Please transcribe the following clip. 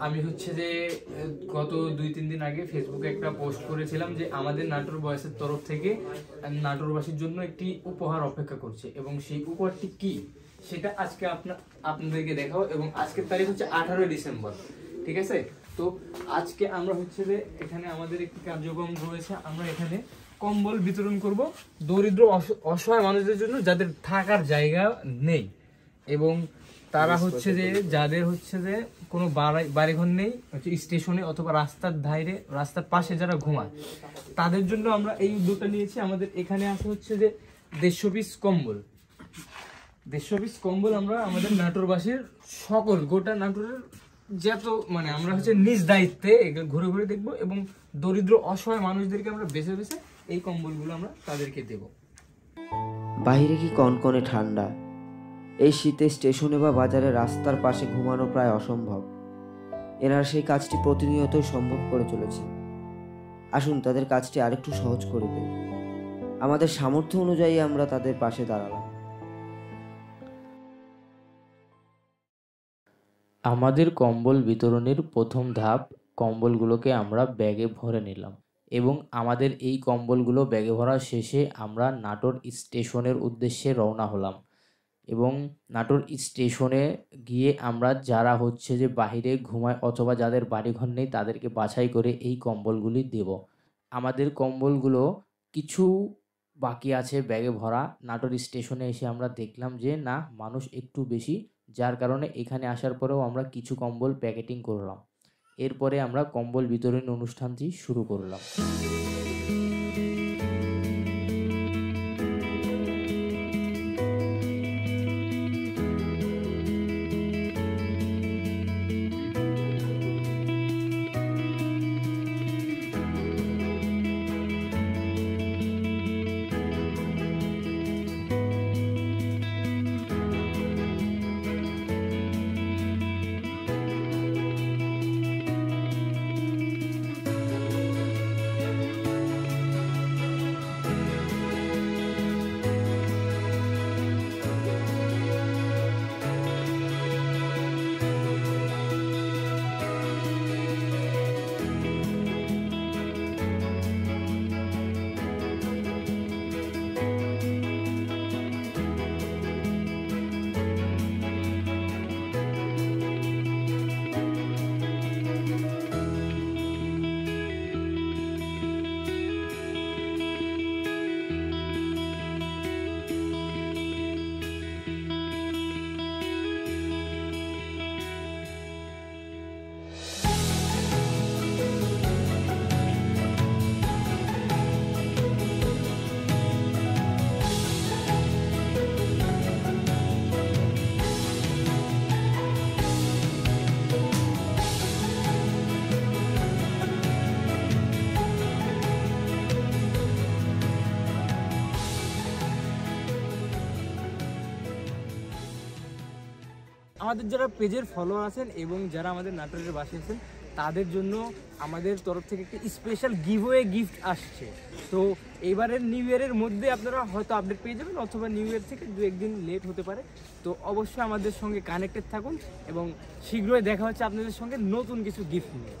আমি হচ্ছে যে গত 2-3 দিন আগে ফেসবুকে একটা পোস্ট করেছিলাম যে আমাদের নাটোর বয়েসের তরফ থেকে নাটোরবাসীর জন্য একটি উপহার অপেক্ষা করছে, এবং সেই উপহারটি কি সেটা আজকে আপনাদেরকে দেখাবো। এবং আজকের তারিখ হচ্ছে 18 ডিসেম্বর, ঠিক আছে? তো আজকে আমরা হচ্ছে যে এখানে আমাদের একটি কার্যক্রম রয়েছে, আমরা এখানে কম্বল বিতরণ করব দরিদ্র অসহায় মানুষদের জন্য যাদের থাকার জায়গা নেই, এবং তারা হচ্ছে যে যাদের হচ্ছে যে কোনো বাড়িঘর নেই, হচ্ছে স্টেশনে অথবা রাস্তার ধারে রাস্তার পাশে যারা ঘুমায় তাদের জন্য আমরা এই উদ্যোগটা নিয়েছি। আমাদের এখানে আছে হচ্ছে যে 150 পিস কম্বল, 150 পিস কম্বল আমরা আমাদের নাটোরবাসীর সকল গোটা নাটোরের যত মানে আমরা হচ্ছে নিজ দায়িত্বে ঘুরে ঘুরে দেখবো, এবং দরিদ্র অসহায় মানুষদেরকে আমরা বেছে বেছে এই কম্বলগুলো আমরা তাদেরকে দেব। বাইরে কি কনকনে ঠান্ডা, এই শীতে স্টেশনে বা বাজারে রাস্তার পাশে ঘুমানো প্রায় অসম্ভব। এনারা সেই কাজটি প্রতিনিয়তই সম্ভব করে চলেছে। আসুন তাদের কাজটি আরেকটু সহজ করে দেই। আমাদের সামর্থ্য অনুযায়ী আমরা তাদের পাশে দাঁড়ালাম। আমাদের কম্বল বিতরণের প্রথম ধাপ, কম্বলগুলোকে আমরা ব্যাগে ভরে নিলাম, এবং আমাদের এই কম্বলগুলো ব্যাগে ভরা শেষে আমরা নাটোর স্টেশনের উদ্দেশ্যে রওনা হলাম। এবং নাটোর স্টেশনে গিয়ে আমরা যারা হচ্ছে যে বাহিরে ঘুমায় অথবা যাদের বাড়িঘর নেই তাদেরকে বাছাই করে এই কম্বলগুলি দেব। আমাদের কম্বলগুলো কিছু বাকি আছে ব্যাগে ভরা। নাটোর স্টেশনে এসে আমরা দেখলাম যে না, মানুষ একটু বেশি, যার কারণে এখানে আসার পরেও আমরা কিছু কম্বল প্যাকেটিং করলাম। এরপরে আমরা কম্বল বিতরণ অনুষ্ঠানটি শুরু করলাম। আমাদের যারা পেজের ফলোয়ার আছেন এবং যারা আমাদের নাটোরের বাসী আছেন তাদের জন্য আমাদের তরফ থেকে একটি স্পেশাল গিভওয়ে গিফট আসছে। তো এবারের নিউ ইয়ারের মধ্যে আপনারা হয়তো আপডেট পেয়ে যাবেন, অথবা নিউ ইয়ার থেকে 2-1 দিন লেট হতে পারে। তো অবশ্যই আমাদের সঙ্গে কানেক্টেড থাকুন, এবং শীঘ্রই দেখা হচ্ছে আপনাদের সঙ্গে নতুন কিছু গিফট নিয়ে।